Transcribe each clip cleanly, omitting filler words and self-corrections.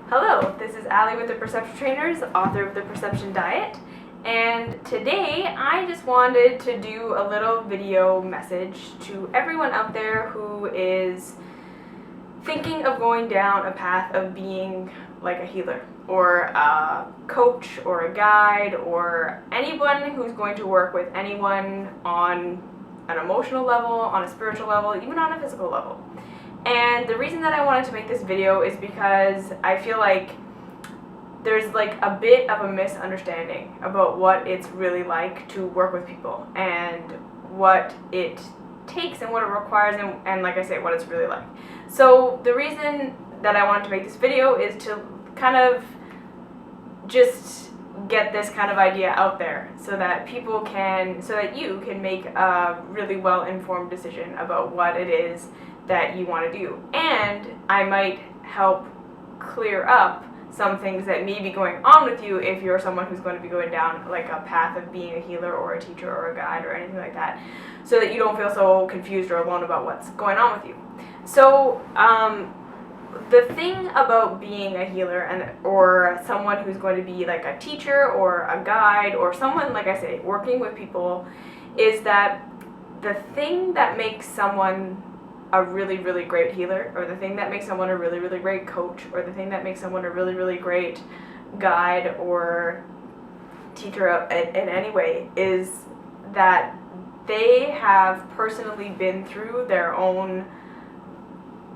Hello, this is Allie with the Perception Trainers, author of The Perception Diet, and today I just wanted to do a little video message to everyone out there who is thinking of going down a path of being like a healer or a coach or a guide or anyone who's going to work with anyone on an emotional level, on a spiritual level, even on a physical level. And the reason that I wanted to make this video is because I feel like there's like a bit of a misunderstanding about what it's really like to work with people and what it takes and what it requires and like I say, what it's really like. So the reason that I wanted to make this video is to kind of just get this kind of idea out there so that you can make a really well-informed decision about what it is that you want to do. And I might help clear up some things that may be going on with you if you're someone who's going to be going down like a path of being a healer or a teacher or a guide or anything like that, so that you don't feel so confused or alone about what's going on with you. So the thing about being a healer or someone who's going to be like a teacher or a guide or someone, like I say, working with people, is that the thing that makes someone a really, really great healer, or the thing that makes someone a really, really great coach, or the thing that makes someone a really, really great guide or teacher in any way, is that they have personally been through their own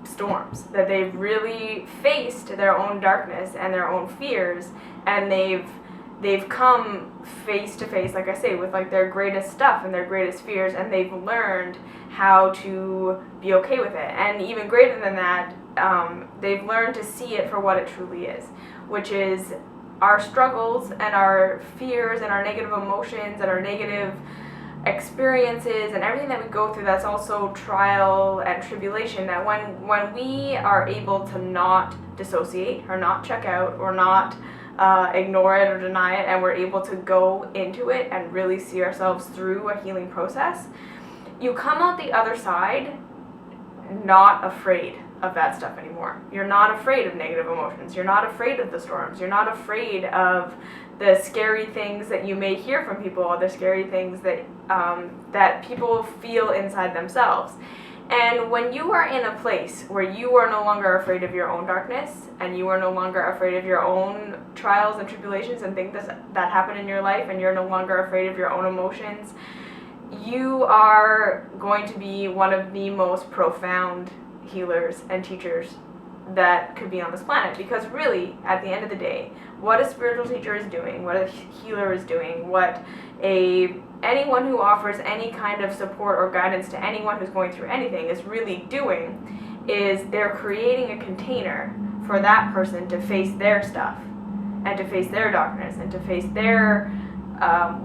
storms, that they've really faced their own darkness and their own fears, and they've come face to face, like I say, with like their greatest stuff and their greatest fears, and they've learned how to be okay with it. And even greater than that, they've learned to see it for what it truly is, which is our struggles and our fears and our negative emotions and our negative experiences and everything that we go through. That's also trial and tribulation, that when we are able to not dissociate or not check out or not ignore it or deny it, and we're able to go into it and really see ourselves through a healing process, you come out the other side not afraid of that stuff anymore. You're not afraid of negative emotions. You're not afraid of the storms. You're not afraid of the scary things that you may hear from people, or the scary things that that people feel inside themselves. And when you are in a place where you are no longer afraid of your own darkness, and you are no longer afraid of your own trials and tribulations and things that happen in your life, and you're no longer afraid of your own emotions, you are going to be one of the most profound healers and teachers that could be on this planet. Because really, at the end of the day, what a spiritual teacher is doing, what a healer is doing, what anyone who offers any kind of support or guidance to anyone who's going through anything is really doing, is they're creating a container for that person to face their stuff and to face their darkness and to face their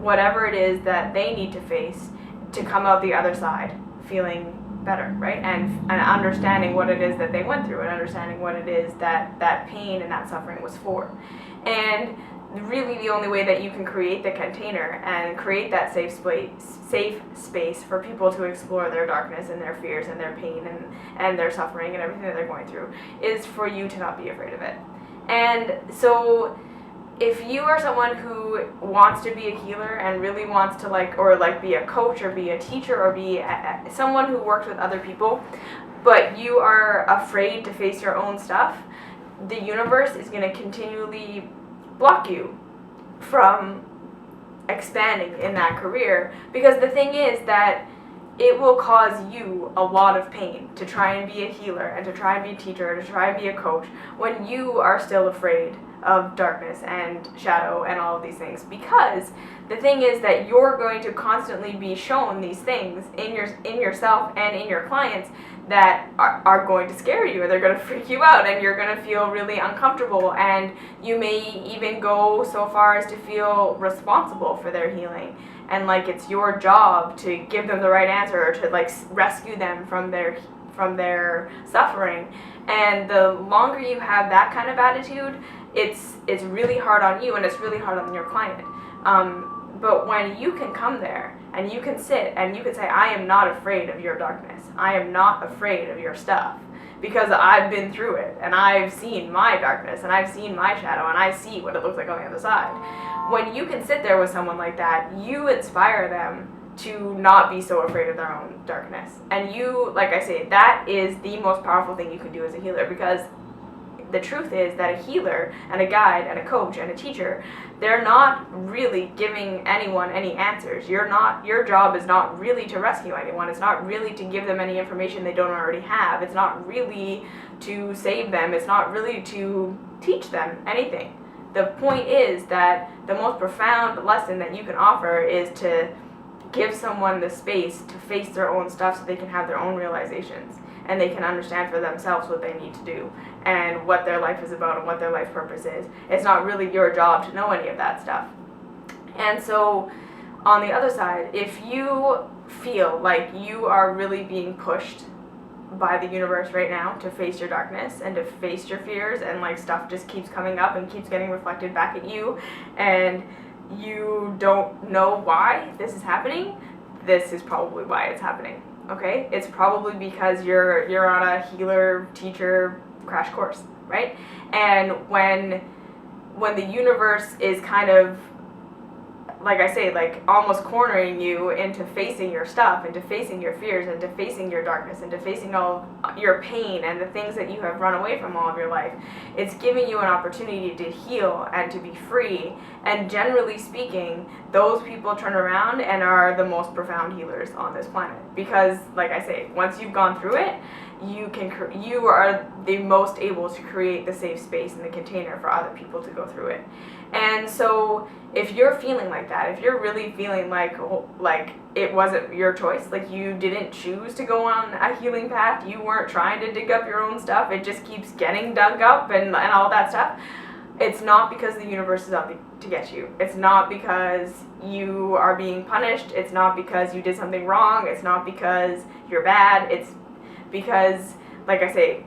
whatever it is that they need to face, to come out the other side feeling better, right? And understanding what it is that they went through, and understanding what it is that pain and that suffering was for. And really the only way that you can create the container and create that safe space for people to explore their darkness and their fears and their pain and their suffering and everything that they're going through, is for you to not be afraid of it. And so if you are someone who wants to be a healer and really wants to be a coach or be a teacher or be someone who works with other people, but you are afraid to face your own stuff, the universe is going to continually block you from expanding in that career. Because the thing is that it will cause you a lot of pain to try and be a healer and to try and be a teacher and to try and be a coach when you are still afraid of darkness and shadow and all of these things. Because the thing is that you're going to constantly be shown these things in yourself and in your clients that are going to scare you, or they're going to freak you out, and you're going to feel really uncomfortable, and you may even go so far as to feel responsible for their healing, and like it's your job to give them the right answer, or to like rescue them from their suffering. And the longer you have that kind of attitude, it's really hard on you, and it's really hard on your client. But when you can come there and you can sit and you can say, I am not afraid of your darkness. I am not afraid of your stuff, because I've been through it and I've seen my darkness and I've seen my shadow and I see what it looks like on the other side. When you can sit there with someone like that, you inspire them to not be so afraid of their own darkness. And you, like I say, that is the most powerful thing you can do as a healer, because the truth is that a healer and a guide and a coach and a teacher, they're not really giving anyone any answers. Your job is not really to rescue anyone. It's not really to give them any information they don't already have. It's not really to save them. It's not really to teach them anything. The point is that the most profound lesson that you can offer is to give someone the space to face their own stuff so they can have their own realizations and they can understand for themselves what they need to do and what their life is about and what their life purpose is. It's not really your job to know any of that stuff. And so on the other side, if you feel like you are really being pushed by the universe right now to face your darkness and to face your fears, and like stuff just keeps coming up and keeps getting reflected back at you, and you don't know why this is happening, this is probably why it's happening. Okay? It's probably because you're on a healer teacher crash course, right? And when the universe is kind of, like I say, like almost cornering you into facing your stuff, into facing your fears, into facing your darkness, into facing all your pain and the things that you have run away from all of your life, it's giving you an opportunity to heal and to be free. And generally speaking, those people turn around and are the most profound healers on this planet, because, like I say, once you've gone through it, you are the most able to create the safe space and the container for other people to go through it. And so if you're feeling like that, if you're really feeling like it wasn't your choice, like you didn't choose to go on a healing path, you weren't trying to dig up your own stuff, it just keeps getting dug up and all that stuff, it's not because the universe is out to get you. It's not because you are being punished. It's not because you did something wrong. It's not because you're bad. It's because, like I say,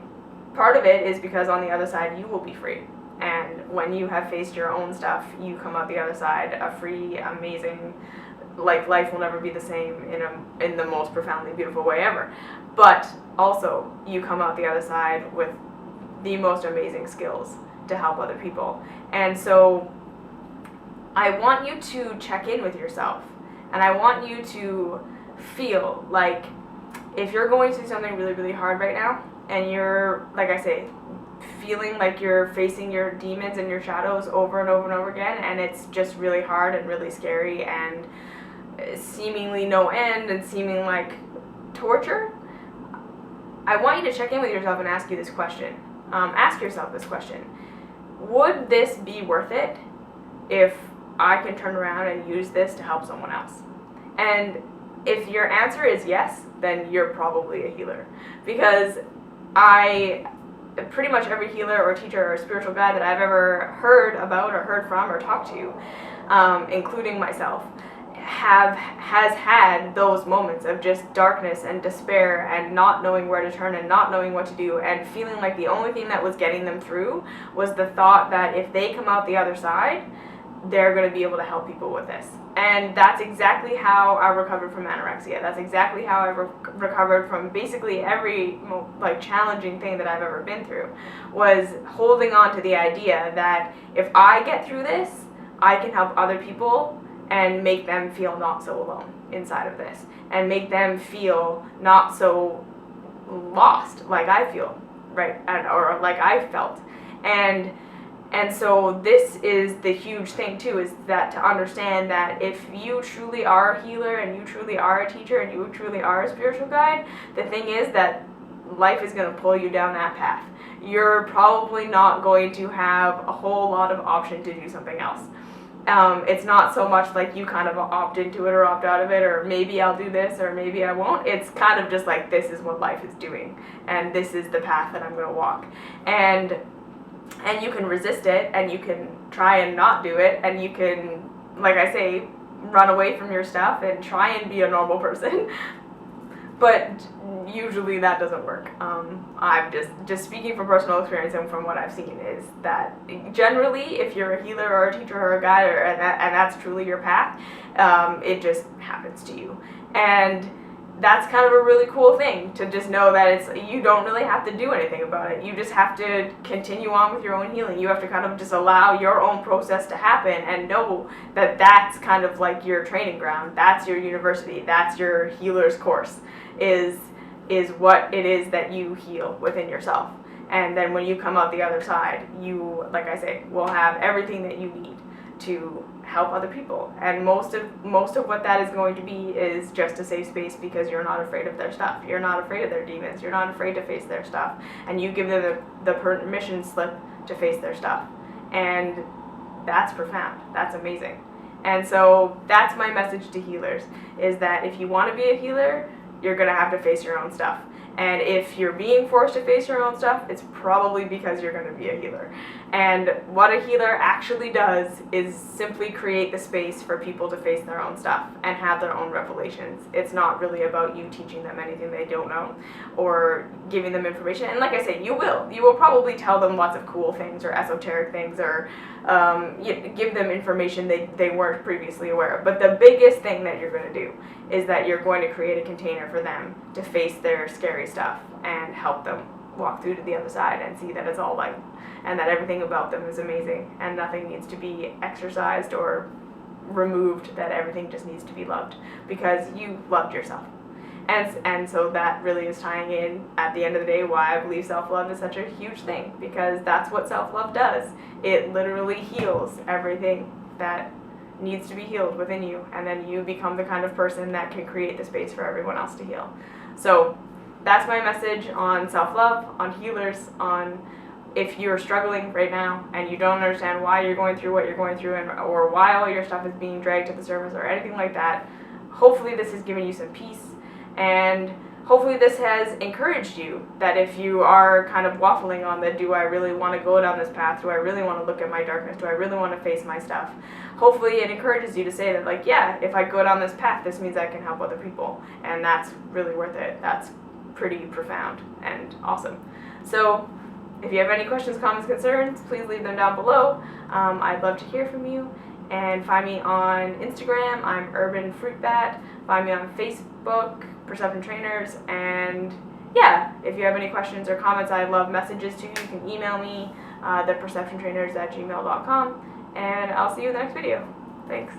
part of it is because on the other side you will be free. And when you have faced your own stuff, you come out the other side a free, amazing, like life will never be the same in the most profoundly beautiful way ever. But also, you come out the other side with the most amazing skills to help other people. And so I want you to check in with yourself, and I want you to feel like if you're going through something really, really hard right now, and you're, like I say, feeling like you're facing your demons and your shadows over and over and over again, and it's just really hard and really scary and seemingly no end and seeming like torture, I want you to check in with yourself and ask you this question. Ask yourself this question. Would this be worth it if I can turn around and use this to help someone else? And if your answer is yes, then you're probably a healer. Because pretty much every healer or teacher or spiritual guide that I've ever heard about or heard from or talked to, including myself, has had those moments of just darkness and despair and not knowing where to turn and not knowing what to do, and feeling like the only thing that was getting them through was the thought that if they come out the other side, they're going to be able to help people with this. And that's exactly how I recovered from anorexia. That's exactly how I recovered from basically every challenging thing that I've ever been through, was holding on to the idea that if I get through this, I can help other people and make them feel not so alone inside of this, and make them feel not so lost like I feel, right, or like I felt. And so this is the huge thing too, is that to understand that if you truly are a healer and you truly are a teacher and you truly are a spiritual guide, the thing is that life is going to pull you down that path. You're probably not going to have a whole lot of option to do something else. It's not so much like you kind of opt into it or opt out of it, or maybe I'll do this or maybe I won't. It's kind of just like, this is what life is doing and this is the path that I'm going to walk. And you can resist it, and you can try and not do it, and you can, like I say, run away from your stuff and try and be a normal person. But usually that doesn't work. I'm just speaking from personal experience and from what I've seen is that generally, if you're a healer or a teacher or a guide, and that's truly your path, it just happens to you. And that's kind of a really cool thing to just know that you don't really have to do anything about it. You just have to continue on with your own healing. You have to kind of just allow your own process to happen and know that that's kind of like your training ground. That's your university. That's your healer's course, is what it is that you heal within yourself. And then when you come out the other side, you, like I say, will have everything that you need to help other people. And most of what that is going to be is just a safe space because you're not afraid of their stuff. You're not afraid of their demons. You're not afraid to face their stuff. And you give them the permission slip to face their stuff. And that's profound. That's amazing. And so that's my message to healers, is that if you want to be a healer, you're going to have to face your own stuff. And if you're being forced to face your own stuff, it's probably because you're going to be a healer. And what a healer actually does is simply create the space for people to face their own stuff and have their own revelations. It's not really about you teaching them anything they don't know or giving them information. And like I say, you will probably tell them lots of cool things or esoteric things or give them information they weren't previously aware of. But the biggest thing that you're going to do is that you're going to create a container for them to face their scary stuff and help them walk through to the other side and see that it's all light and that everything about them is amazing and nothing needs to be exercised or removed, that everything just needs to be loved because you loved yourself. And so that really is tying in, at the end of the day, why I believe self-love is such a huge thing, because that's what self-love does. It literally heals everything that needs to be healed within you, and then you become the kind of person that can create the space for everyone else to heal. So that's my message on self-love, on healers, on if you're struggling right now and you don't understand why you're going through what you're going through or why all your stuff is being dragged to the surface or anything like that. Hopefully this has given you some peace, and hopefully this has encouraged you that if you are kind of waffling on the, do I really want to go down this path? Do I really want to look at my darkness? Do I really want to face my stuff? Hopefully it encourages you to say that, like, yeah, if I go down this path, this means I can help other people. And that's really worth it. That's pretty profound and awesome. So if you have any questions, comments, concerns, please leave them down below. I'd love to hear from you. And find me on Instagram, I'm Urban Fruit Bat. Find me on Facebook, Perception Trainers. And yeah, if you have any questions or comments, I love messages too. You can email me, theperceptiontrainers@gmail.com. And I'll see you in the next video. Thanks.